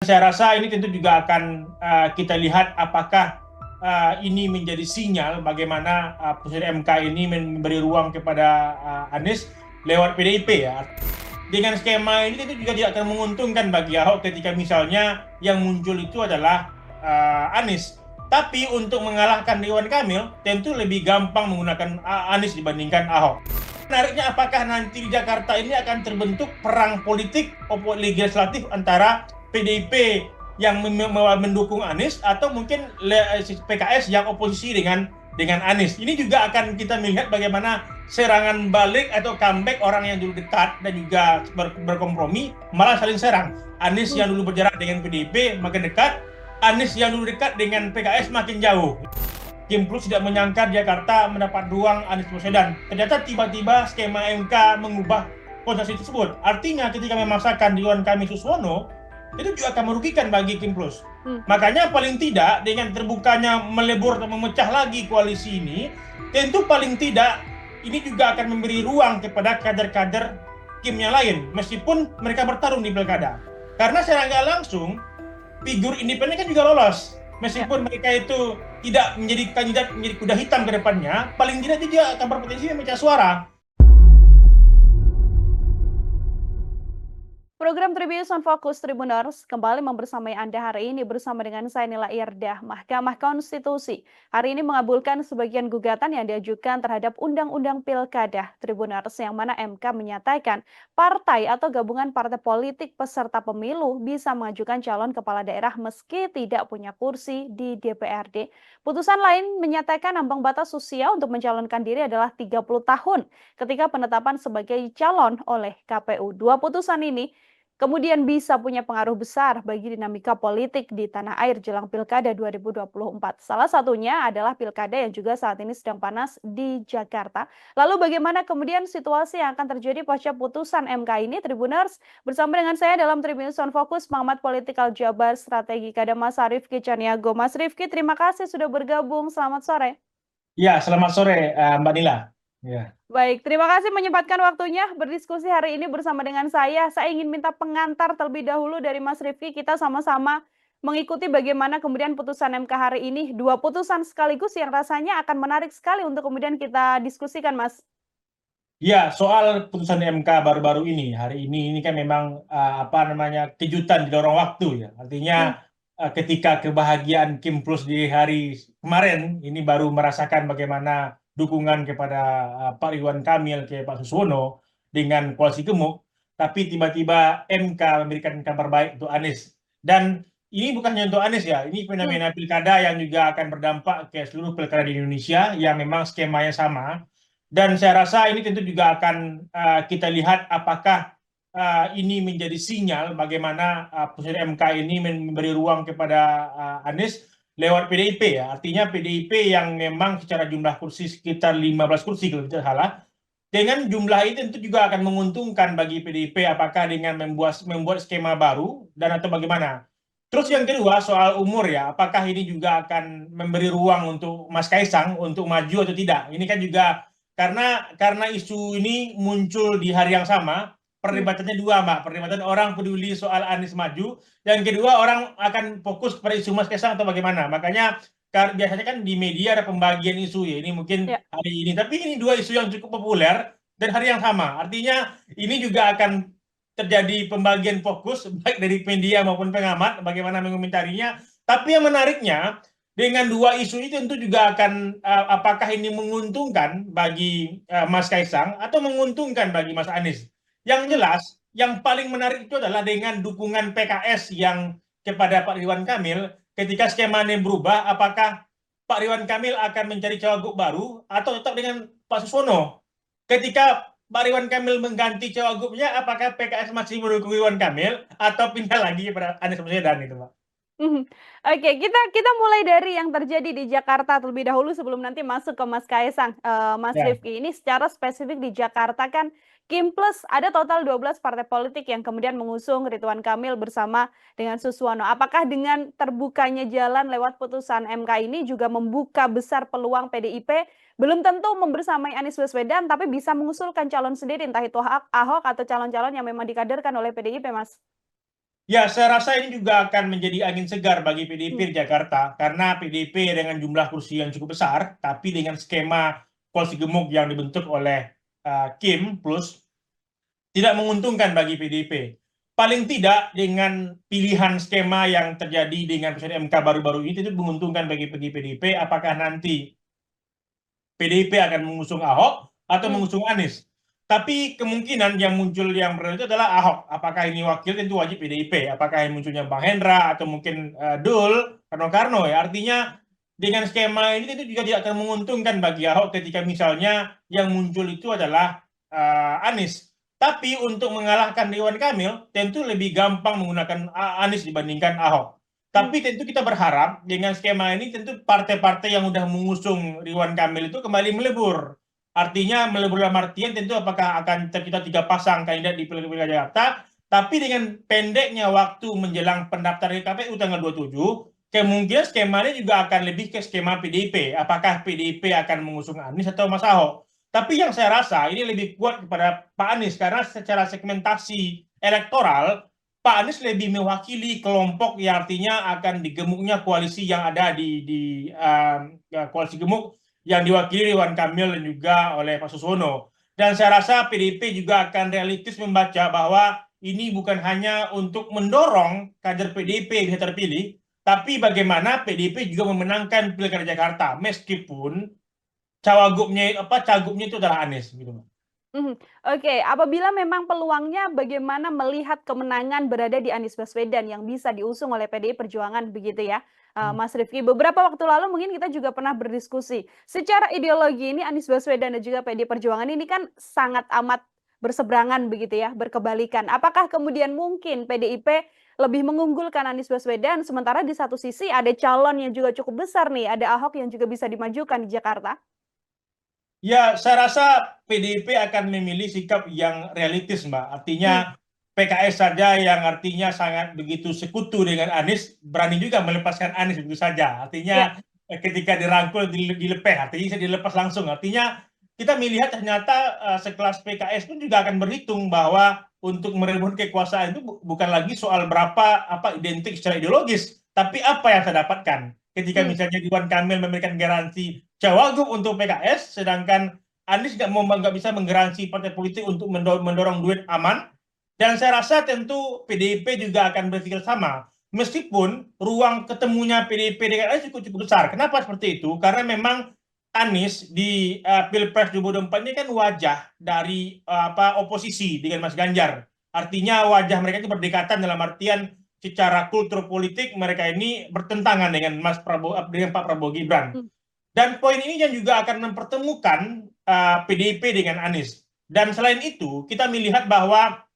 Saya rasa ini tentu juga akan kita lihat apakah ini menjadi sinyal bagaimana putusan MK ini memberi ruang kepada Anies lewat PDIP ya. Dengan skema ini tentu juga tidak akan menguntungkan bagi Ahok ketika misalnya yang muncul itu adalah Anies. Tapi untuk mengalahkan Ridwan Kamil tentu lebih gampang menggunakan Anies dibandingkan Ahok. Menariknya apakah nanti di Jakarta ini akan terbentuk perang politik legislatif antara PDIP yang mendukung Anies atau mungkin PKS yang oposisi dengan Anies. Ini juga akan kita melihat bagaimana serangan balik atau comeback orang yang dulu dekat dan juga berkompromi malah saling serang. Anies yang dulu berjarak dengan PDIP makin dekat, Anies yang dulu dekat dengan PKS makin jauh. Kim Plus tidak menyangka Jakarta mendapat ruang Anies Baswedan. Ternyata tiba-tiba skema MK mengubah konsensus tersebut. Artinya ketika memaksakan Ridwan Kamil Suswono, itu juga akan merugikan bagi Kim Plus. Makanya paling tidak dengan terbukanya melebur atau memecah lagi koalisi ini, tentu paling tidak ini juga akan memberi ruang kepada kader-kader Kim yang lain, meskipun mereka bertarung di pilkada. Karena secara nggak langsung, figur independen kan juga lolos. Meskipun mereka itu tidak menjadi kandidat menjadi kuda hitam ke depannya, paling tidak dia akan berpotensi memecah suara. Program Tribunnews on Fokus Tribuners kembali membersamai Anda hari ini bersama dengan saya Nila Irdah, Mahkamah Konstitusi. Hari ini mengabulkan sebagian gugatan yang diajukan terhadap Undang-Undang Pilkada Tribuners yang mana MK menyatakan partai atau gabungan partai politik peserta pemilu bisa mengajukan calon kepala daerah meski tidak punya kursi di DPRD. Putusan lain menyatakan ambang batas usia untuk mencalonkan diri adalah 30 tahun ketika penetapan sebagai calon oleh KPU. Dua putusan ini kemudian bisa punya pengaruh besar bagi dinamika politik di tanah air jelang Pilkada 2024. Salah satunya adalah Pilkada yang juga saat ini sedang panas di Jakarta. Lalu bagaimana kemudian situasi yang akan terjadi pasca putusan MK ini, Tribuners? Bersama dengan saya dalam Tribunnews on Focus, Pengamat Politikal Jabar Strategi Kadam Mas Rifki Caniago. Mas Rifki, terima kasih sudah bergabung. Selamat sore. Ya, selamat sore Mbak Nila. Ya. Baik, terima kasih menyempatkan waktunya berdiskusi hari ini bersama dengan saya. Saya ingin minta pengantar terlebih dahulu dari Mas Rifki. Kita sama-sama mengikuti bagaimana kemudian putusan MK hari ini. Dua putusan sekaligus yang rasanya akan menarik sekali untuk kemudian kita diskusikan, Mas. Ya, soal putusan MK baru-baru ini, hari ini kan memang apa namanya kejutan di lorong waktu ya. Artinya ketika kebahagiaan Kim Plus di hari kemarin ini baru merasakan bagaimana dukungan kepada Pak Ridwan Kamil ke Pak Suswono dengan koalisi gemuk, tapi tiba-tiba MK memberikan kabar baik untuk Anies. Dan ini bukan hanya untuk Anies ya, ini fenomena pilkada yang juga akan berdampak ke seluruh pilkada di Indonesia yang memang skemanya sama. Dan saya rasa ini tentu juga akan kita lihat apakah ini menjadi sinyal bagaimana putusan MK ini memberi ruang kepada Anies lewat PDIP ya. Artinya PDIP yang memang secara jumlah kursi sekitar 15 kursi kalau tidak salah. Dengan jumlah itu tentu juga akan menguntungkan bagi PDIP apakah dengan membuat skema baru dan atau bagaimana. Terus yang kedua soal umur ya, apakah ini juga akan memberi ruang untuk Mas Kaisang untuk maju atau tidak? Ini kan juga karena isu ini muncul di hari yang sama, perdebatannya dua, Mbak. Perdebatan orang peduli soal Anies maju, yang kedua orang akan fokus pada isu Mas Kaisang atau bagaimana. Makanya biasanya kan di media ada pembagian isu ya. Ini mungkin Ya. hari ini, tapi ini dua isu yang cukup populer dan hari yang sama. Artinya ini juga akan terjadi pembagian fokus baik dari media maupun pengamat bagaimana mengomentarinya. Tapi yang menariknya dengan dua isu itu tentu juga akan apakah ini menguntungkan bagi Mas Kaisang atau menguntungkan bagi Mas Anies. Yang jelas, yang paling menarik itu adalah dengan dukungan PKS yang kepada Pak Ridwan Kamil ketika skemanya berubah, apakah Pak Ridwan Kamil akan mencari cawagup baru atau tetap dengan Pak Suswono? Ketika Pak Ridwan Kamil mengganti cawagupnya, apakah PKS masih mendukung Ridwan Kamil atau pindah lagi kepada Anies Baswedan itu, Pak? Mhm. Oke, kita mulai dari yang terjadi di Jakarta terlebih dahulu sebelum nanti masuk ke Mas Kaisang. Mas Ya. Rifki, ini secara spesifik di Jakarta kan Kim Plus ada total 12 partai politik yang kemudian mengusung Ridwan Kamil bersama dengan Suswono. Apakah dengan terbukanya jalan lewat putusan MK ini juga membuka besar peluang PDIP belum tentu membersamai Anies Baswedan tapi bisa mengusulkan calon sendiri entah itu Ahok atau calon-calon yang memang dikaderkan oleh PDIP, Mas? Ya, saya rasa ini juga akan menjadi angin segar bagi PDIP di Jakarta karena PDIP dengan jumlah kursi yang cukup besar, tapi dengan skema koalisi gemuk yang dibentuk oleh Kim plus tidak menguntungkan bagi PDIP. Paling tidak dengan pilihan skema yang terjadi dengan putusan MK baru-baru ini itu menguntungkan bagi PDIP. Apakah nanti PDIP akan mengusung Ahok atau mengusung Anies? Tapi kemungkinan yang muncul yang benar itu adalah Ahok. Apakah ini wakil tentu wajib PDIP. Apakah yang munculnya Bang Hendra atau mungkin Dul, Karno ya. Artinya dengan skema ini tentu juga tidak akan menguntungkan bagi Ahok ketika misalnya yang muncul itu adalah Anies. Tapi untuk mengalahkan Ridwan Kamil tentu lebih gampang menggunakan Anies dibandingkan Ahok. Tapi tentu kita berharap dengan skema ini tentu partai-partai yang sudah mengusung Ridwan Kamil itu kembali melebur. Artinya melebur dalam artian tentu apakah akan tercipta 3 pasang kandidat di Pilkada Jakarta, tapi dengan pendeknya waktu menjelang pendaftaran KPU tanggal 27, kemungkinan skema ini juga akan lebih ke skema PDIP. Apakah PDIP akan mengusung Anies atau Mas Ahok? Tapi yang saya rasa ini lebih kuat kepada Pak Anies karena secara segmentasi elektoral Pak Anies lebih mewakili kelompok yang artinya akan digemuknya koalisi yang ada di koalisi gemuk yang diwakili Ridwan Kamil dan juga oleh Pak Susono. Dan saya rasa PDIP juga akan realistis membaca bahwa ini bukan hanya untuk mendorong kader PDIP bisa terpilih, tapi bagaimana PDIP juga memenangkan Pilkada Jakarta meskipun cagupnya itu adalah Anies gitu. Oke, apabila memang peluangnya bagaimana melihat kemenangan berada di Anies Baswedan yang bisa diusung oleh PDI Perjuangan begitu ya, Mas Rifki. Beberapa waktu lalu mungkin kita juga pernah berdiskusi. Secara ideologi ini Anies Baswedan dan juga PDI Perjuangan ini kan sangat amat berseberangan begitu ya, berkebalikan. Apakah kemudian mungkin PDIP lebih mengunggulkan Anies Baswedan sementara di satu sisi ada calon yang juga cukup besar nih, ada Ahok yang juga bisa dimajukan di Jakarta? Ya, saya rasa PDIP akan memilih sikap yang realistis, Mbak. Artinya PKS saja yang artinya sangat begitu sekutu dengan Anies, berani juga melepaskan Anies begitu saja. Ya. Artinya ketika dirangkul, dilepeh, artinya bisa dilepas langsung. Artinya kita melihat ternyata sekelas PKS pun juga akan berhitung bahwa untuk merebut kekuasaan itu bukan lagi soal berapa identik secara ideologis, tapi apa yang saya dapatkan. Ketika misalnya Ridwan Kamil memberikan garansi Cawagup untuk PKS, sedangkan Anies nggak bisa menggaransi partai politik untuk mendorong duit aman. Dan saya rasa tentu PDIP juga akan berpikir sama. Meskipun ruang ketemunya PDIP dengan Anies cukup besar. Kenapa seperti itu? Karena memang Anies di Pilpres 2024 ini kan wajah dari oposisi dengan Mas Ganjar. Artinya wajah mereka itu berdekatan dalam artian secara kultur politik mereka ini bertentangan dengan dengan Pak Prabowo Gibran. Dan poin ini yang juga akan mempertemukan PDIP dengan Anies. Dan selain itu, kita melihat bahwa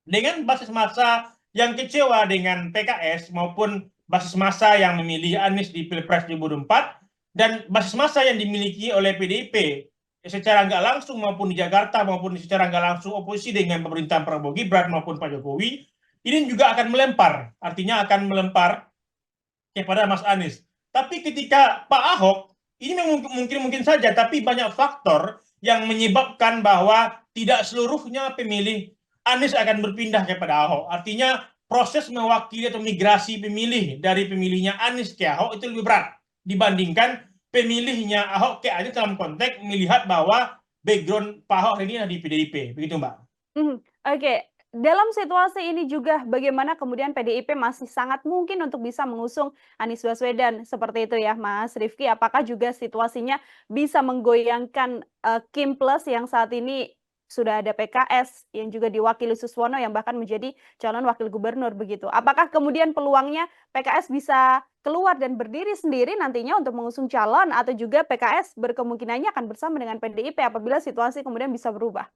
dengan basis massa yang kecewa dengan PKS maupun basis massa yang memilih Anies di Pilpres 2024 dan basis massa yang dimiliki oleh PDIP secara nggak langsung maupun di Jakarta maupun secara nggak langsung oposisi dengan pemerintahan Prabowo Gibran maupun Pak Jokowi, ini juga akan melempar, artinya akan melempar kepada Mas Anies. Tapi ketika Pak Ahok, ini mungkin saja, tapi banyak faktor yang menyebabkan bahwa tidak seluruhnya pemilih Anies akan berpindah kepada Ahok. Artinya proses mewakili atau migrasi pemilih dari pemilihnya Anies ke Ahok itu lebih berat dibandingkan pemilihnya Ahok ke Anies dalam konteks melihat bahwa background Pak Ahok ini ada di PDIP. Begitu, Mbak. Oke, dalam situasi ini juga bagaimana kemudian PDIP masih sangat mungkin untuk bisa mengusung Anies Baswedan seperti itu ya Mas Rifki. Apakah juga situasinya bisa menggoyangkan Kim Plus yang saat ini sudah ada PKS yang juga diwakili Suswono yang bahkan menjadi calon wakil gubernur begitu. Apakah kemudian peluangnya PKS bisa keluar dan berdiri sendiri nantinya untuk mengusung calon atau juga PKS berkemungkinannya akan bersama dengan PDIP apabila situasi kemudian bisa berubah?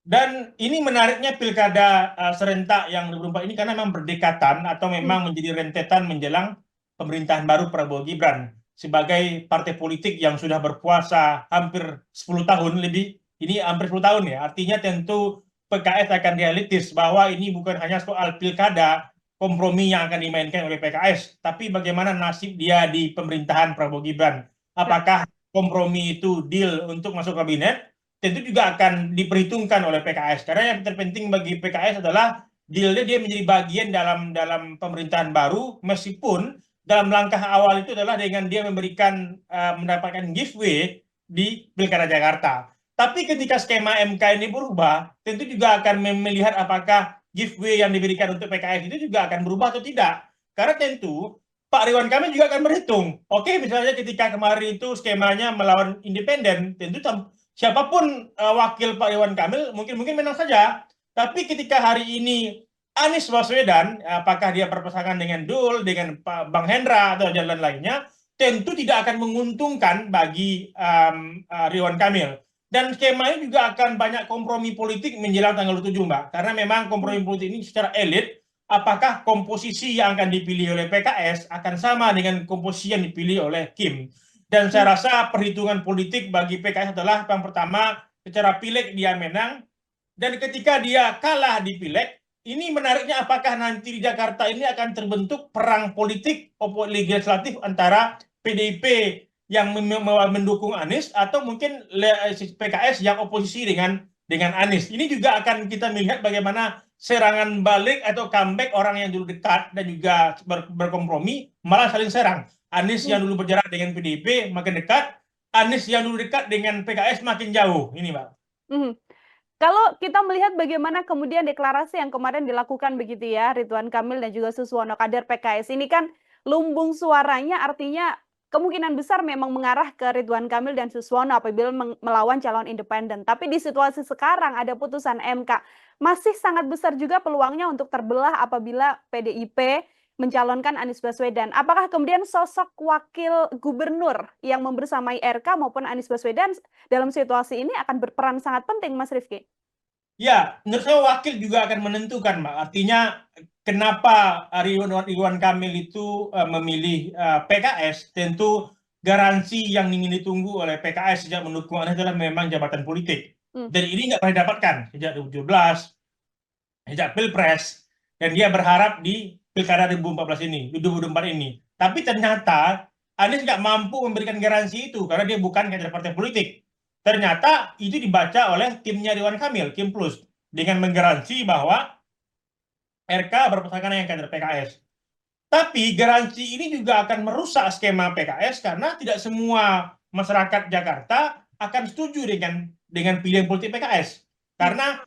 Dan ini menariknya pilkada serentak yang 2024 ini karena memang berdekatan atau memang menjadi rentetan menjelang pemerintahan baru Prabowo Gibran sebagai partai politik yang sudah berkuasa hampir 10 tahun lebih. Ini hampir 10 tahun ya. Artinya tentu PKS akan realistis bahwa ini bukan hanya soal pilkada kompromi yang akan dimainkan oleh PKS, tapi bagaimana nasib dia di pemerintahan Prabowo Gibran. Apakah kompromi itu deal untuk masuk kabinet? Tentu juga akan diperhitungkan oleh PKS. Karena yang terpenting bagi PKS adalah dealnya dia menjadi bagian dalam pemerintahan baru, meskipun dalam langkah awal itu adalah dengan dia mendapatkan giveaway di Pilkada Jakarta. Tapi ketika skema MK ini berubah, tentu juga akan melihat apakah giveaway yang diberikan untuk PKS itu juga akan berubah atau tidak. Karena tentu Pak Ridwan Kamil juga akan berhitung. Oke, misalnya ketika kemarin itu skemanya melawan independen, tentu siapapun wakil Pak Ridwan Kamil mungkin menang saja. Tapi ketika hari ini Anies Baswedan, apakah dia berpasangan dengan Dul, dengan Pak Bang Hendra atau jalan lainnya, tentu tidak akan menguntungkan bagi Ridwan Kamil. Dan skema ini juga akan banyak kompromi politik menjelang tanggal 7, Mbak. Karena memang kompromi politik ini secara elit, apakah komposisi yang akan dipilih oleh PKS akan sama dengan komposisi yang dipilih oleh Kim. Dan saya rasa perhitungan politik bagi PKS adalah yang pertama, secara pileg dia menang, dan ketika dia kalah di pileg, ini menariknya apakah nanti di Jakarta ini akan terbentuk perang politik legislatif antara PDIP yang mendukung Anies atau mungkin PKS yang oposisi dengan Anies. Ini juga akan kita melihat bagaimana serangan balik atau comeback orang yang dulu dekat dan juga berkompromi malah saling serang. Anies yang dulu berjarak dengan PDIP makin dekat, Anies yang dulu dekat dengan PKS makin jauh. Ini, Mbak. Kalau kita melihat bagaimana kemudian deklarasi yang kemarin dilakukan begitu ya, Ridwan Kamil dan juga Suswono kader PKS ini kan lumbung suaranya, artinya kemungkinan besar memang mengarah ke Ridwan Kamil dan Suswono apabila melawan calon independen. Tapi di situasi sekarang ada putusan MK, masih sangat besar juga peluangnya untuk terbelah apabila PDIP mencalonkan Anies Baswedan. Apakah kemudian sosok wakil gubernur yang membersamai RK maupun Anies Baswedan dalam situasi ini akan berperan sangat penting, Mas Rifki? Ya, menurut saya wakil juga akan menentukan, Mbak. Artinya kenapa Ridwan Kamil itu memilih PKS, tentu garansi yang ingin ditunggu oleh PKS sejak mendukung Anies adalah memang jabatan politik. Dan ini nggak pernah didapatkan sejak 2017, sejak Pilpres, dan dia berharap di Pilkada 2014 ini, 2024 ini. Tapi ternyata Anies nggak mampu memberikan garansi itu karena dia bukan kader partai politik. Ternyata itu dibaca oleh timnya Ridwan Kamil, Kim Plus, dengan menggaransi bahwa RK berpasangan dengan kader PKS. Tapi garansi ini juga akan merusak skema PKS karena tidak semua masyarakat Jakarta akan setuju dengan pilihan politik PKS. Karena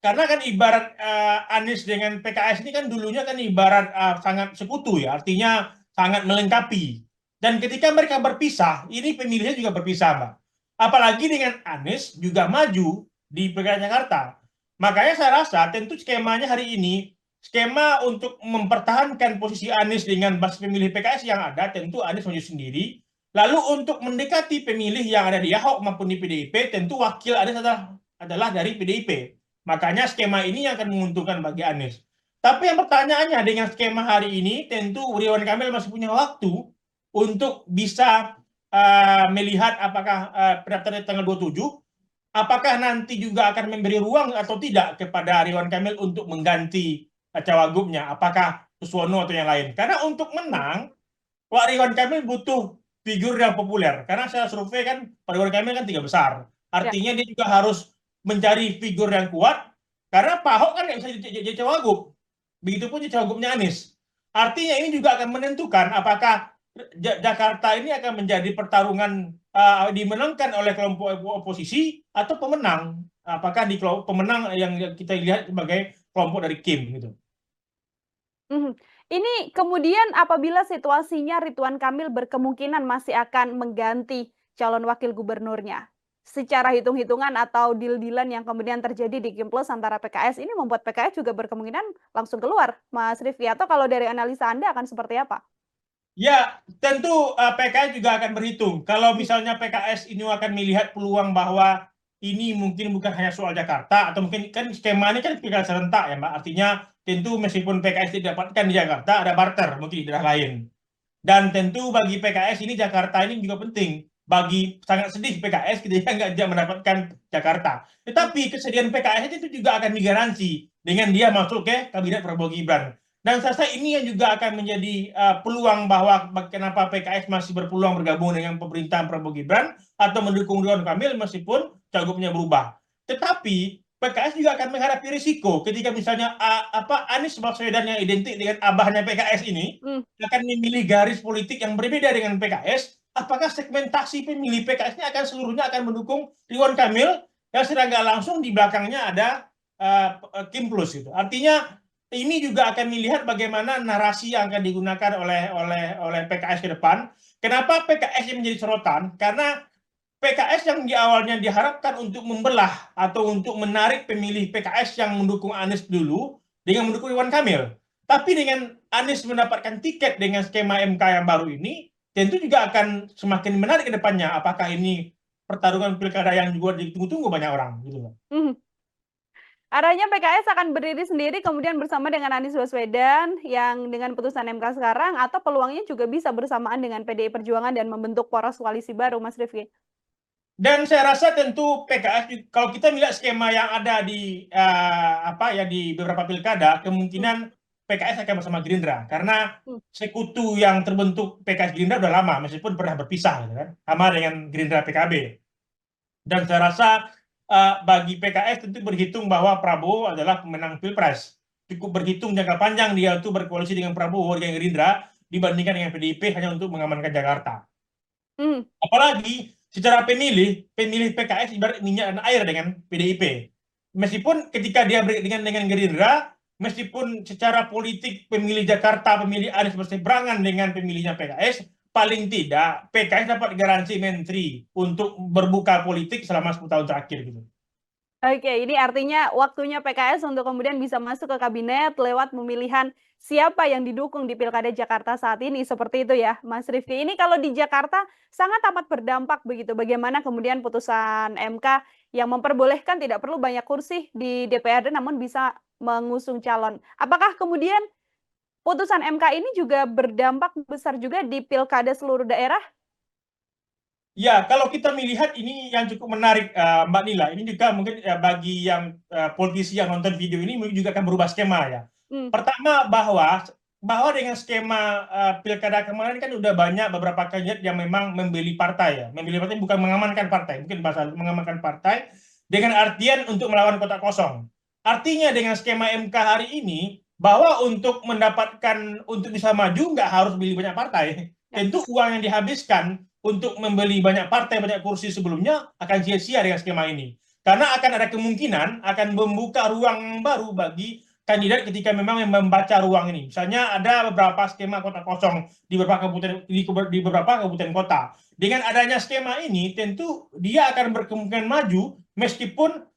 kan ibarat Anies dengan PKS ini kan dulunya kan ibarat sangat sekutu ya, artinya sangat melengkapi. Dan ketika mereka berpisah, ini pemilihnya juga berpisah, Mbak. Apalagi dengan Anies juga maju di Pilkada Jakarta. Makanya saya rasa tentu skemanya hari ini, skema untuk mempertahankan posisi Anies dengan basis pemilih PKS yang ada, tentu Anies maju sendiri. Lalu untuk mendekati pemilih yang ada di Ahok maupun di PDIP, tentu wakil Anies adalah dari PDIP. Makanya skema ini yang akan menguntungkan bagi Anies. Tapi yang pertanyaannya dengan skema hari ini, tentu Ridwan Kamil masih punya waktu untuk bisa melihat apakah pendaftaran tanggal 27, apakah nanti juga akan memberi ruang atau tidak kepada Ridwan Kamil untuk mengganti cawagupnya, apakah Suswono atau yang lain. Karena untuk menang, Pak Ridwan Kamil butuh figur yang populer. Karena saya survei kan, Pak Ridwan Kamil kan 3 besar. Artinya dia juga harus mencari figur yang kuat, karena Pak Ahok kan nggak bisa jadi cawagup. Begitupun jadi cawagupnya Anies. Artinya ini juga akan menentukan apakah Jakarta ini akan menjadi pertarungan dimenangkan oleh kelompok oposisi atau pemenang. Apakah di kelompok pemenang yang kita lihat sebagai kelompok dari Kim gitu. Ini kemudian apabila situasinya Ridwan Kamil berkemungkinan masih akan mengganti calon wakil gubernurnya. Secara hitung-hitungan atau deal-dealan yang kemudian terjadi di Kim Plus antara PKS ini membuat PKS juga berkemungkinan langsung keluar, Mas Rifki. Atau kalau dari analisa Anda akan seperti apa? Ya, tentu PKS juga akan berhitung. Kalau misalnya PKS ini akan melihat peluang bahwa ini mungkin bukan hanya soal Jakarta, atau mungkin kan skema ini kan pilkada serentak ya, Mbak. Artinya tentu meskipun PKS didapatkan di Jakarta, ada barter mungkin di daerah lain. Dan tentu bagi PKS ini Jakarta ini juga penting. Sangat sedih PKS ketika nggak mendapatkan Jakarta. Tetapi kesedihan PKS itu juga akan digaransi dengan dia masuk ke kabinet Prabowo Gibran. Dan saya rasa ini yang juga akan menjadi peluang bahwa kenapa PKS masih berpeluang bergabung dengan pemerintahan Prabowo Gibran atau mendukung Ridwan Kamil meskipun cagupnya berubah. Tetapi PKS juga akan menghadapi risiko ketika misalnya Anies Baswedan yang identik dengan abahnya PKS ini akan memilih garis politik yang berbeda dengan PKS. Apakah segmentasi pemilih PKS ini akan seluruhnya akan mendukung Ridwan Kamil yang secara nggak langsung di belakangnya ada Kim Plus gitu. Artinya ini juga akan melihat bagaimana narasi yang akan digunakan oleh PKS ke depan. Kenapa PKS yang menjadi sorotan? Karena PKS yang di awalnya diharapkan untuk membelah atau untuk menarik pemilih PKS yang mendukung Anies dulu dengan mendukung Ridwan Kamil. Tapi dengan Anies mendapatkan tiket dengan skema MK yang baru ini, tentu juga akan semakin menarik ke depannya. Apakah ini pertarungan pilkada yang juga ditunggu-tunggu banyak orang gitu loh. Arahnya PKS akan berdiri sendiri kemudian bersama dengan Anies Baswedan yang dengan putusan MK sekarang, atau peluangnya juga bisa bersamaan dengan PDI Perjuangan dan membentuk poros koalisi baru, Mas Rifki? Dan saya rasa tentu PKS, kalau kita melihat skema yang ada di di beberapa pilkada, kemungkinan PKS akan bersama Gerindra karena sekutu yang terbentuk PKS Gerindra udah lama meskipun pernah berpisah gitu kan, sama dengan Gerindra PKB. Dan saya rasa bagi PKS tentu berhitung bahwa Prabowo adalah pemenang Pilpres. Cukup berhitung jangka panjang dia untuk berkoalisi dengan Prabowo dengan Gerindra dibandingkan dengan PDIP hanya untuk mengamankan Jakarta. Apalagi secara pemilih PKS ibarat minyak dan air dengan PDIP. Meskipun ketika dia dengan Gerindra, meskipun secara politik pemilih Jakarta, pemilih Anies berseberangan dengan pemilihnya PKS, paling tidak PKS dapat garansi menteri untuk berbuka politik selama 10 tahun terakhir gitu. Oke, ini artinya waktunya PKS untuk kemudian bisa masuk ke kabinet lewat pemilihan siapa yang didukung di Pilkada Jakarta saat ini, seperti itu ya, Mas Rifki. Ini kalau di Jakarta sangat amat berdampak begitu, bagaimana kemudian putusan MK yang memperbolehkan tidak perlu banyak kursi di DPRD namun bisa mengusung calon. Apakah kemudian putusan MK ini juga berdampak besar juga di pilkada seluruh daerah? Ya, kalau kita melihat ini yang cukup menarik, Mbak Nila. Ini juga mungkin bagi yang politisi yang nonton video ini mungkin juga akan berubah skema ya. Pertama bahwa dengan skema pilkada kemarin kan udah banyak beberapa kandidat yang memang membeli partai ya. Membeli partai bukan mengamankan partai, mungkin bahasa mengamankan partai dengan artian untuk melawan kotak kosong. Artinya dengan skema MK hari ini bahwa untuk bisa maju nggak harus beli banyak partai. Tentu uang yang dihabiskan untuk membeli banyak partai, banyak kursi sebelumnya akan sia-sia dengan skema ini. Karena akan ada kemungkinan akan membuka ruang baru bagi kandidat ketika memang membaca ruang ini. Misalnya ada beberapa skema kota kosong di beberapa kabupaten kota. Dengan adanya skema ini, tentu dia akan berkemungkinan maju meskipun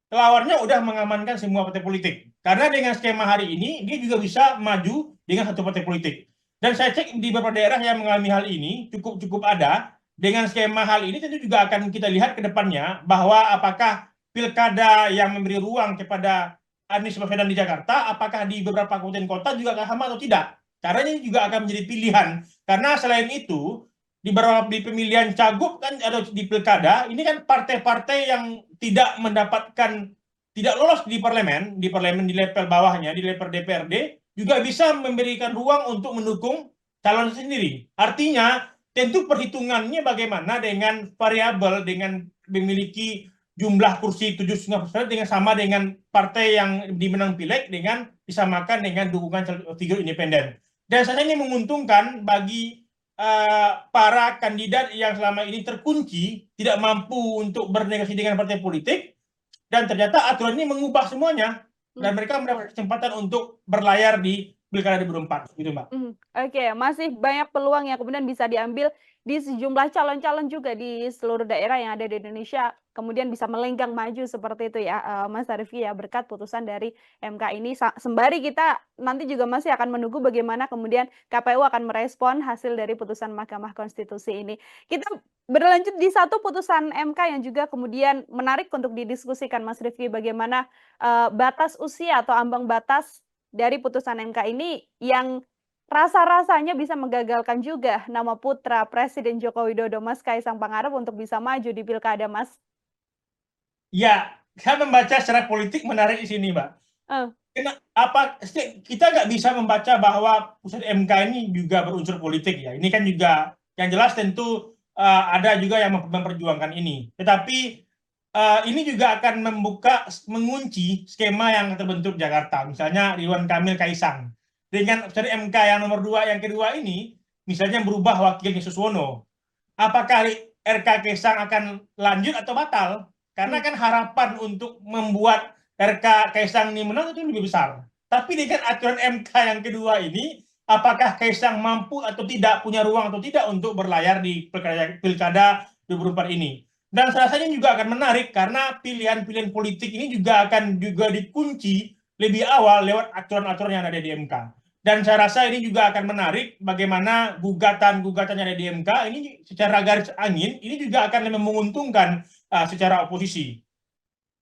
lawannya udah mengamankan semua partai politik. Karena dengan skema hari ini, dia juga bisa maju dengan satu partai politik. Dan saya cek di beberapa daerah yang mengalami hal ini cukup ada. Dengan skema hal ini tentu juga akan kita lihat ke depannya bahwa apakah pilkada yang memberi ruang kepada Anies Baswedan di Jakarta, apakah di beberapa kabupaten kota juga akan sama atau tidak. Karena ini juga akan menjadi pilihan. Karena selain itu, di pemilihan cagup kan ada di pilkada, ini kan partai-partai yang tidak lolos di parlemen di level bawahnya, di level DPRD, juga bisa memberikan ruang untuk mendukung calon sendiri. Artinya, tentu perhitungannya bagaimana dengan variabel, dengan memiliki jumlah kursi 7,5% dengan sama dengan partai yang dimenang pileg dengan disamakan dengan dukungan figur independen. Dan saya ini menguntungkan bagi para kandidat yang selama ini terkunci, tidak mampu untuk bernegosiasi dengan partai politik, dan ternyata aturan ini mengubah semuanya, dan mereka mendapat kesempatan untuk berlayar di Pilkada 2024, gitu Mbak. Oke, masih banyak peluang yang kemudian bisa diambil di sejumlah calon-calon juga di seluruh daerah yang ada di Indonesia, kemudian bisa melenggang maju seperti itu ya, Mas Rifki ya, berkat putusan dari MK ini. Sembari kita nanti juga masih akan menunggu bagaimana kemudian KPU akan merespon hasil dari putusan Mahkamah Konstitusi ini. Kita berlanjut di satu putusan MK yang juga kemudian menarik untuk didiskusikan, Mas Rifki, bagaimana batas usia atau ambang batas dari putusan MK ini yang rasa-rasanya bisa menggagalkan juga nama putra Presiden Joko Widodo, Mas Kaisang Pangarep, untuk bisa maju di pilkada, Mas. Ya, saya membaca secara politik menarik di sini, Mbak. Kita nggak bisa membaca bahwa putusan MK ini juga berunsur politik ya. Ini kan juga yang jelas tentu ada juga yang memperjuangkan ini. Tetapi ini juga akan mengunci skema yang terbentuk Jakarta. Misalnya Ridwan Kamil Kaisang. Dengan putusan MK yang nomor 2 yang kedua ini, misalnya berubah wakilnya Suswono. Apakah RK Kaisang akan lanjut atau batal? Karena kan harapan untuk membuat RK Kaisang ini menang itu lebih besar. Tapi dengan aturan MK yang kedua ini, apakah Kaisang mampu atau tidak, punya ruang atau tidak untuk berlayar di Pilkada 2024 ini? Dan rasanya juga akan menarik karena pilihan-pilihan politik ini juga akan dikunci lebih awal lewat aturan-aturan yang ada di MK. Dan saya rasa ini juga akan menarik bagaimana gugatan-gugatan yang ada di MK ini secara garis angin ini juga akan lebih menguntungkan secara oposisi.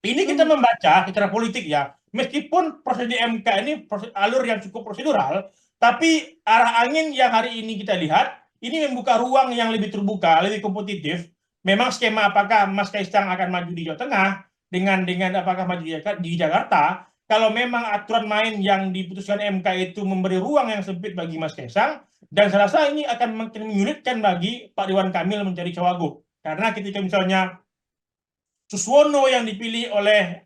Ini kita membaca secara politik ya, meskipun proses di MK ini alur yang cukup prosedural, tapi arah angin yang hari ini kita lihat ini membuka ruang yang lebih terbuka, lebih kompetitif. Memang skema apakah Mas Kaisang akan maju di Jawa Tengah dengan apakah maju di Jakarta. Kalau memang aturan main yang diputuskan MK itu memberi ruang yang sempit bagi Mas Kaisang, dan saya rasa ini akan makin menyulitkan bagi Pak Ridwan Kamil mencari cawagup. Karena ketika misalnya Suswono yang dipilih oleh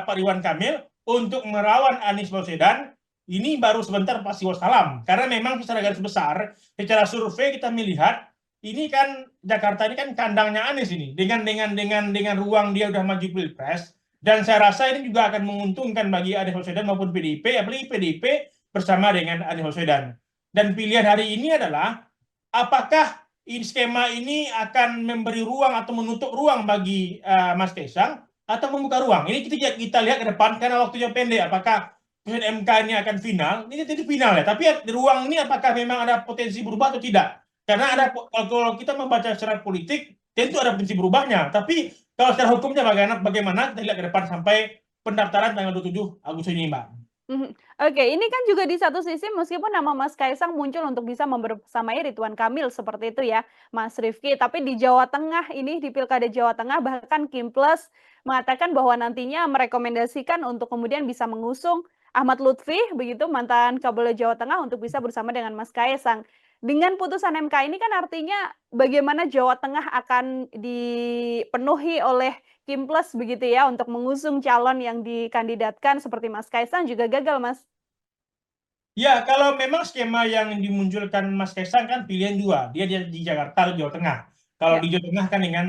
Pak Ridwan Kamil untuk merawan Anies Baswedan, ini baru sebentar pasti wassalam. Karena memang secara garis besar, secara survei kita melihat ini kan Jakarta ini kan kandangnya Anies ini dengan ruang dia udah maju pilpres, dan saya rasa ini juga akan menguntungkan bagi Anies Baswedan maupun PDIP, apalagi PDIP bersama dengan Anies Baswedan. Dan pilihan hari ini adalah apakah skema ini akan memberi ruang atau menutup ruang bagi Mas Kaisang atau membuka ruang. Ini kita lihat ke depan karena waktunya pendek. Apakah putusan MK ini akan final? Ini tidak final ya. Tapi ruang ini apakah memang ada potensi berubah atau tidak? Karena kalau kita membaca secara politik, tentu ada potensi berubahnya. Tapi kalau secara hukumnya bagaimana kita lihat ke depan sampai pendaftaran tanggal 27 Agustus ini, Mbak. Oke, ini kan juga di satu sisi meskipun nama Mas Kaisang muncul untuk bisa membersamai Ridwan Kamil seperti itu ya, Mas Rifki. Tapi di Jawa Tengah ini, di Pilkada Jawa Tengah, bahkan Kimples mengatakan bahwa nantinya merekomendasikan untuk kemudian bisa mengusung Ahmad Lutfi, begitu mantan Kapolda Jawa Tengah untuk bisa bersama dengan Mas Kaisang. Dengan putusan MK ini kan artinya bagaimana Jawa Tengah akan dipenuhi oleh Kimples begitu ya untuk mengusung calon yang dikandidatkan seperti Mas Kaisang juga gagal, Mas. Ya, kalau memang skema yang dimunculkan Mas Kaisang kan pilihan dua, dia di Jakarta atau Jawa Tengah. Kalau Ya. di Jawa Tengah kan dengan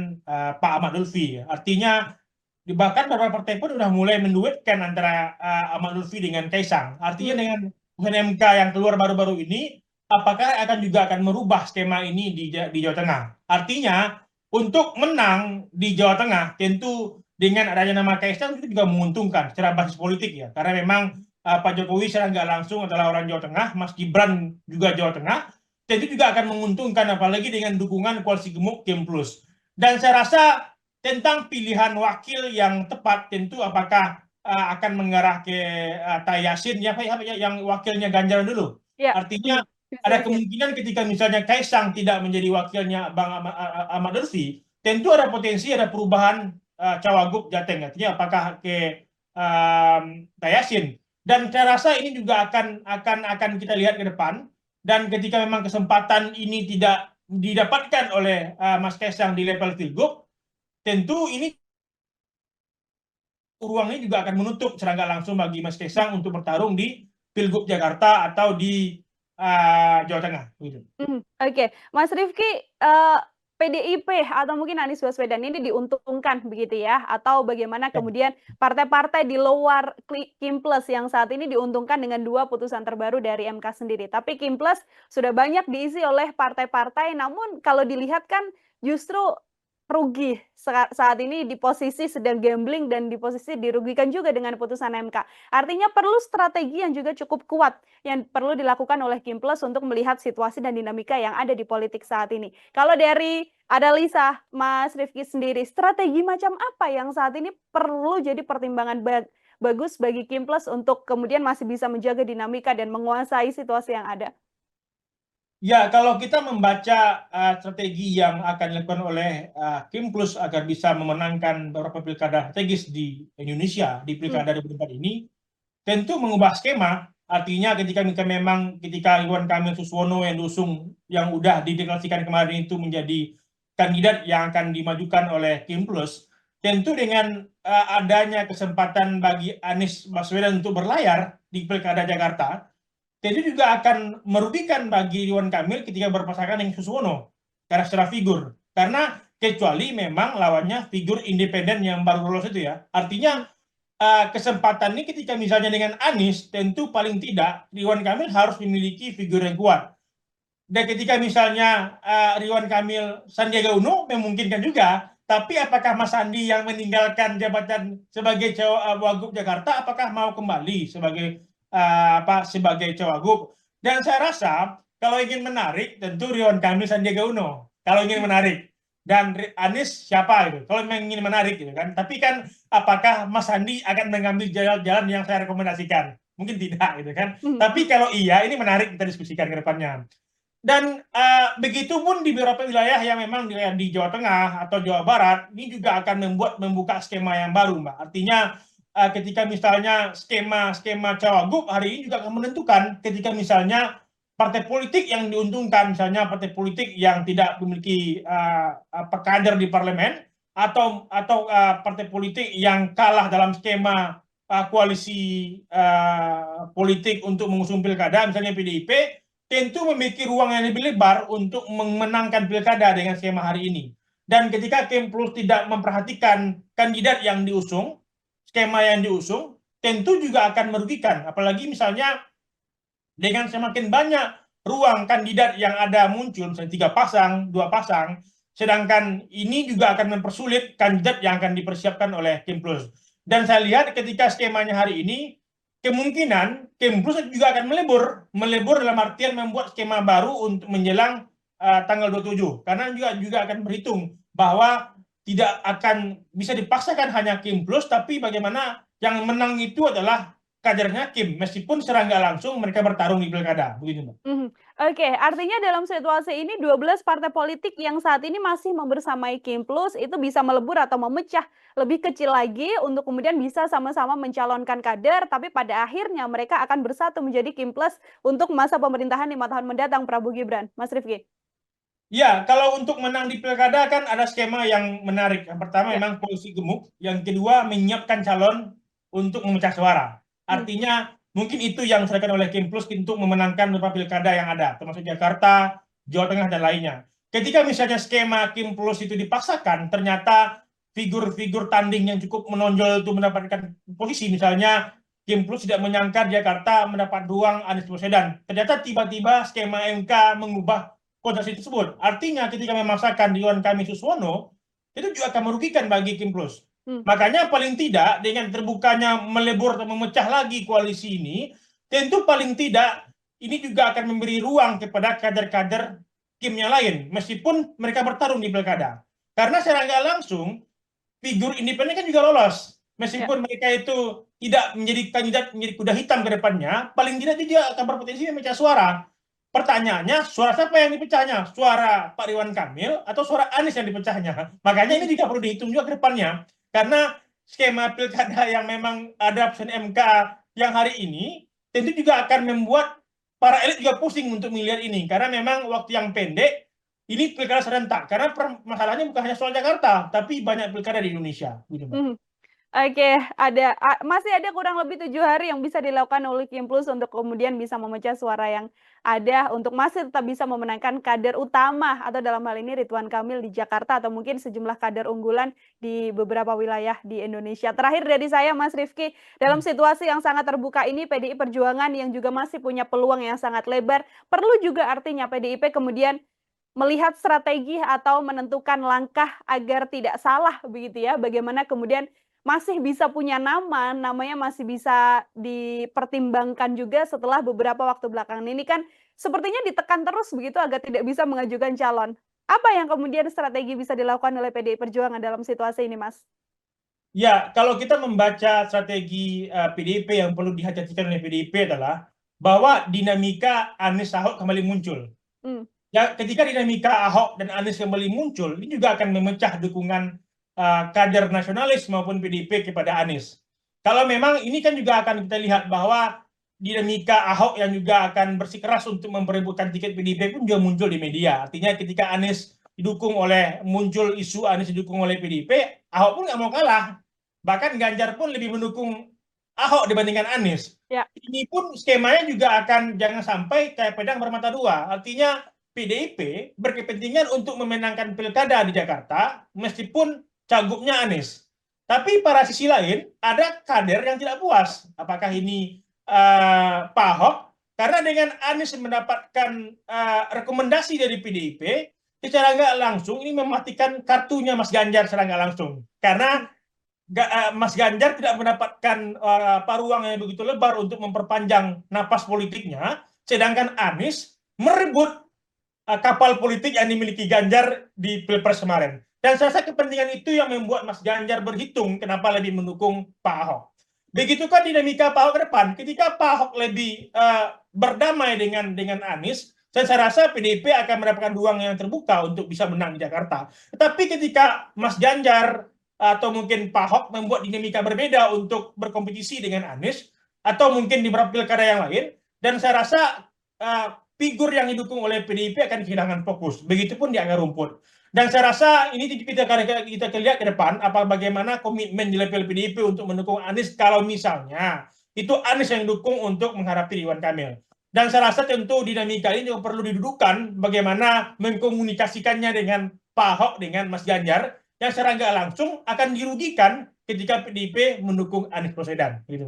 Pak Ahmad Lutfi, artinya bahkan beberapa partai pun sudah mulai menduetkan antara Ahmad Lutfi dengan Kaisang. Artinya dengan putusan MK yang keluar baru-baru ini, apakah juga akan merubah skema ini di Jawa Tengah? Artinya untuk menang di Jawa Tengah tentu dengan adanya nama Kaisang itu juga menguntungkan secara basis politik ya, karena memang Pak Jokowi secara nggak langsung adalah orang Jawa Tengah, Mas Gibran juga Jawa Tengah, tentu juga akan menguntungkan apalagi dengan dukungan koalisi gemuk Kim Plus. Dan saya rasa tentang pilihan wakil yang tepat tentu apakah akan mengarah ke Tay Yasin yang wakilnya Ganjar dulu. Ya. Artinya ada kemungkinan ketika misalnya Kaisang tidak menjadi wakilnya Bang Ahmad Lutfi, tentu ada potensi ada perubahan cawagup Jateng. Artinya apakah ke Tay Yasin. Dan saya rasa ini juga akan kita lihat ke depan. Dan ketika memang kesempatan ini tidak didapatkan oleh Mas Kaisang di level Pilgub, tentu ini ruang ini juga akan menutup secara nggak langsung bagi Mas Kaisang untuk bertarung di Pilgub Jakarta atau di Jawa Tengah. Gitu. Oke, Mas Rifki, PDIP atau mungkin Anies Baswedan ini diuntungkan begitu ya? Atau bagaimana kemudian partai-partai di luar Kimples yang saat ini diuntungkan dengan 2 putusan terbaru dari MK sendiri. Tapi Kimples sudah banyak diisi oleh partai-partai, namun kalau dilihat kan justru rugi saat ini di posisi sedang gambling dan di posisi dirugikan juga dengan putusan MK. Artinya perlu strategi yang juga cukup kuat yang perlu dilakukan oleh Kimples untuk melihat situasi dan dinamika yang ada di politik saat ini. Kalau dari Adalisa, Mas Rifki sendiri, strategi macam apa yang saat ini perlu jadi pertimbangan bagus bagi Kimples untuk kemudian masih bisa menjaga dinamika dan menguasai situasi yang ada? Ya, kalau kita membaca strategi yang akan dilakukan oleh Kimples agar bisa memenangkan beberapa pilkada strategis di Indonesia di pilkada 2024 ini, tentu mengubah skema. Artinya ketika Ridwan Kamil Suswono yang diusung yang udah dideklarasikan kemarin itu menjadi kandidat yang akan dimajukan oleh Kimples, tentu dengan adanya kesempatan bagi Anies Baswedan untuk berlayar di Pilkada Jakarta, tentu juga akan merugikan bagi Ridwan Kamil ketika berpasangan dengan Suswono karena secara figur. Karena kecuali memang lawannya figur independen yang baru lolos itu ya. Artinya kesempatan ini ketika misalnya dengan Anies, tentu paling tidak Ridwan Kamil harus memiliki figur yang kuat. Dan ketika misalnya Ridwan Kamil Sandiaga Uno memungkinkan juga, tapi apakah Mas Sandi yang meninggalkan jabatan sebagai Wagub Jakarta, apakah mau kembali sebagai sebagai Cawagup? Dan saya rasa kalau ingin menarik, tentu Ridwan Kamil Sandiaga Uno. Kalau ingin menarik, dan Anies siapa itu? Kalau memang ingin menarik gitu kan. Tapi kan apakah Mas Sandi akan mengambil jalan-jalan yang saya rekomendasikan? Mungkin tidak gitu kan. Tapi kalau iya, ini menarik kita diskusikan ke depannya. Dan begitu pun di beberapa wilayah yang memang di Jawa Tengah atau Jawa Barat, ini juga akan membuka skema yang baru, Mbak. Artinya ketika misalnya skema Cawagup hari ini juga akan menentukan ketika misalnya partai politik yang diuntungkan, misalnya partai politik yang tidak memiliki kader di parlemen, atau partai politik yang kalah dalam skema koalisi politik untuk mengusung pilkada, misalnya PDIP, tentu memiliki ruang yang lebih lebar untuk memenangkan pilkada dengan skema hari ini. Dan ketika Kemplus tidak memperhatikan kandidat yang diusung, skema yang diusung, tentu juga akan merugikan. Apalagi misalnya dengan semakin banyak ruang kandidat yang ada muncul, misalnya 3 pasang, 2 pasang, sedangkan ini juga akan mempersulit kandidat yang akan dipersiapkan oleh Kemplus. Dan saya lihat ketika skemanya hari ini, kemungkinan Kemplus juga akan melebur dalam artian membuat skema baru untuk menjelang tanggal 27, karena juga akan berhitung bahwa tidak akan bisa dipaksakan hanya Kemplus, tapi bagaimana yang menang itu adalah kadernya Kim, meskipun secara nggak langsung mereka bertarung di pilkada, begitu Mbak. Oke, artinya dalam situasi ini 12 partai politik yang saat ini masih membersamai Kemplus itu bisa melebur atau memecah lebih kecil lagi untuk kemudian bisa sama-sama mencalonkan kader, tapi pada akhirnya mereka akan bersatu menjadi Kemplus untuk masa pemerintahan 5 tahun mendatang, Prabowo Gibran. Mas Rifki. Ya, kalau untuk menang di pilkada kan ada skema yang menarik. Yang pertama Ya. memang koalisi gemuk, yang kedua menyiapkan calon untuk memecah suara. Artinya mungkin itu yang disampaikan oleh Kemplus untuk memenangkan beberapa pilkada yang ada, termasuk Jakarta, Jawa Tengah, dan lainnya. Ketika misalnya skema Kemplus itu dipaksakan, ternyata figur-figur tanding yang cukup menonjol itu mendapatkan posisi, misalnya Kemplus tidak menyangka Jakarta mendapat ruang Anies Baswedan. Ternyata tiba-tiba skema MK mengubah konsentrasi tersebut. Artinya ketika memaksakan Ridwan Kamil Suswono, itu juga akan merugikan bagi Kemplus. Makanya paling tidak dengan terbukanya melebur atau memecah lagi koalisi ini, tentu paling tidak ini juga akan memberi ruang kepada kader-kader Kimnya lain, meskipun mereka bertarung di pilkada. Karena secara nggak langsung, figur independen kan juga lolos. Meskipun mereka itu tidak menjadi kandidat menjadi kuda hitam ke depannya, paling tidak dia akan berpotensi memecah suara. Pertanyaannya, suara siapa yang dipecahnya? Suara Pak Ridwan Kamil atau suara Anies yang dipecahnya? Makanya ini juga perlu dihitung juga ke depannya. Karena skema pilkada yang memang ada putusan MK yang hari ini tentu juga akan membuat para elit juga pusing untuk melihat ini. Karena memang waktu yang pendek, ini pilkada serentak. Karena masalahnya bukan hanya soal Jakarta, tapi banyak pilkada di Indonesia. Oke, masih ada kurang lebih 7 hari yang bisa dilakukan oleh Kemplus untuk kemudian bisa memecah suara yang ada untuk masih tetap bisa memenangkan kader utama atau dalam hal ini Ridwan Kamil di Jakarta atau mungkin sejumlah kader unggulan di beberapa wilayah di Indonesia. Terakhir dari saya, Mas Rifki, dalam situasi yang sangat terbuka ini PDI Perjuangan yang juga masih punya peluang yang sangat lebar, perlu juga artinya PDIP kemudian melihat strategi atau menentukan langkah agar tidak salah begitu ya, bagaimana kemudian masih bisa punya namanya masih bisa dipertimbangkan juga setelah beberapa waktu belakangan ini kan sepertinya ditekan terus begitu agar tidak bisa mengajukan calon. Apa yang kemudian strategi bisa dilakukan oleh PDI Perjuangan dalam situasi ini, Mas? Ya, kalau kita membaca strategi PDIP yang perlu dihati-hatikan oleh PDIP adalah bahwa dinamika Anies Ahok kembali muncul. Ya, ketika dinamika Ahok dan Anies kembali muncul, ini juga akan memecah dukungan kader nasionalis maupun PDIP kepada Anies. Kalau memang ini kan juga akan kita lihat bahwa dinamika Ahok yang juga akan bersikeras untuk memperebutkan tiket PDIP pun juga muncul di media. Artinya ketika Anies muncul isu Anies didukung oleh PDIP, Ahok pun nggak mau kalah. Bahkan Ganjar pun lebih mendukung Ahok dibandingkan Anies. Ya. Ini pun skemanya juga akan jangan sampai kayak pedang bermata dua. Artinya PDIP berkepentingan untuk memenangkan pilkada di Jakarta meskipun cagupnya Anies. Tapi pada sisi lain ada kader yang tidak puas. Apakah ini Pak Ahok? Karena dengan Anies mendapatkan rekomendasi dari PDIP, secara nggak langsung ini mematikan kartunya Mas Ganjar secara nggak langsung. Karena Mas Ganjar tidak mendapatkan ruang yang begitu lebar untuk memperpanjang napas politiknya, sedangkan Anies merebut kapal politik yang dimiliki Ganjar di Pilpres kemarin. Dan saya rasa kepentingan itu yang membuat Mas Ganjar berhitung kenapa lebih mendukung Pak Ahok. Begitu kan dinamika Pak Ahok ke depan. Ketika Pak Ahok lebih berdamai dengan Anies, saya rasa PDIP akan mendapatkan ruang yang terbuka untuk bisa menang di Jakarta. Tetapi ketika Mas Ganjar atau mungkin Pak Ahok membuat dinamika berbeda untuk berkompetisi dengan Anies, atau mungkin di beberapa pilkada yang lain, dan saya rasa figur yang didukung oleh PDIP akan kehilangan fokus. Begitupun di akar rumput. Dan saya rasa ini kita lihat ke depan bagaimana komitmen di level PDIP untuk mendukung Anies kalau misalnya itu Anies yang didukung untuk menghadapi Ridwan Kamil. Dan saya rasa tentu dinamika ini juga perlu didudukan bagaimana mengkomunikasikannya dengan Pak Ahok dengan Mas Ganjar yang secara nggak langsung akan dirugikan ketika PDIP mendukung Anies Baswedan. Gitu.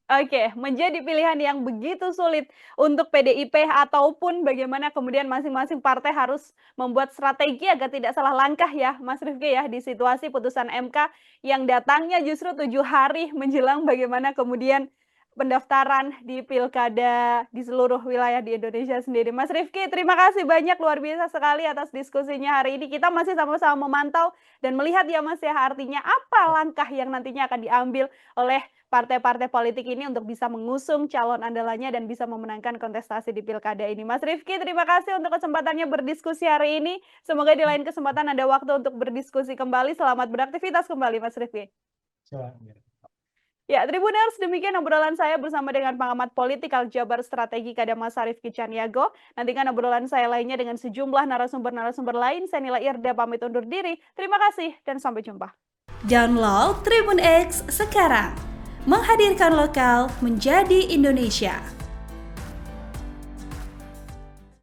Oke, menjadi pilihan yang begitu sulit untuk PDIP ataupun bagaimana kemudian masing-masing partai harus membuat strategi agar tidak salah langkah ya Mas Rifki ya di situasi putusan MK yang datangnya justru 7 hari menjelang bagaimana kemudian pendaftaran di pilkada di seluruh wilayah di Indonesia sendiri. Mas Rifki, terima kasih banyak luar biasa sekali atas diskusinya hari ini. Kita masih sama-sama memantau dan melihat ya Mas ya artinya apa langkah yang nantinya akan diambil oleh partai-partai politik ini untuk bisa mengusung calon andalannya dan bisa memenangkan kontestasi di pilkada ini. Mas Rifki, terima kasih untuk kesempatannya berdiskusi hari ini. Semoga di lain kesempatan ada waktu untuk berdiskusi kembali. Selamat beraktivitas kembali, Mas Rifki. Ya, Tribuners, demikian obrolan saya bersama dengan pengamat politik Aljabar Strategi Kadam Mas Rifki Caniago. Nantikan obrolan saya lainnya dengan sejumlah narasumber-narasumber lain. Saya Nila Irda pamit undur diri. Terima kasih dan sampai jumpa. Download Tribun X sekarang. Menghadirkan lokal menjadi Indonesia.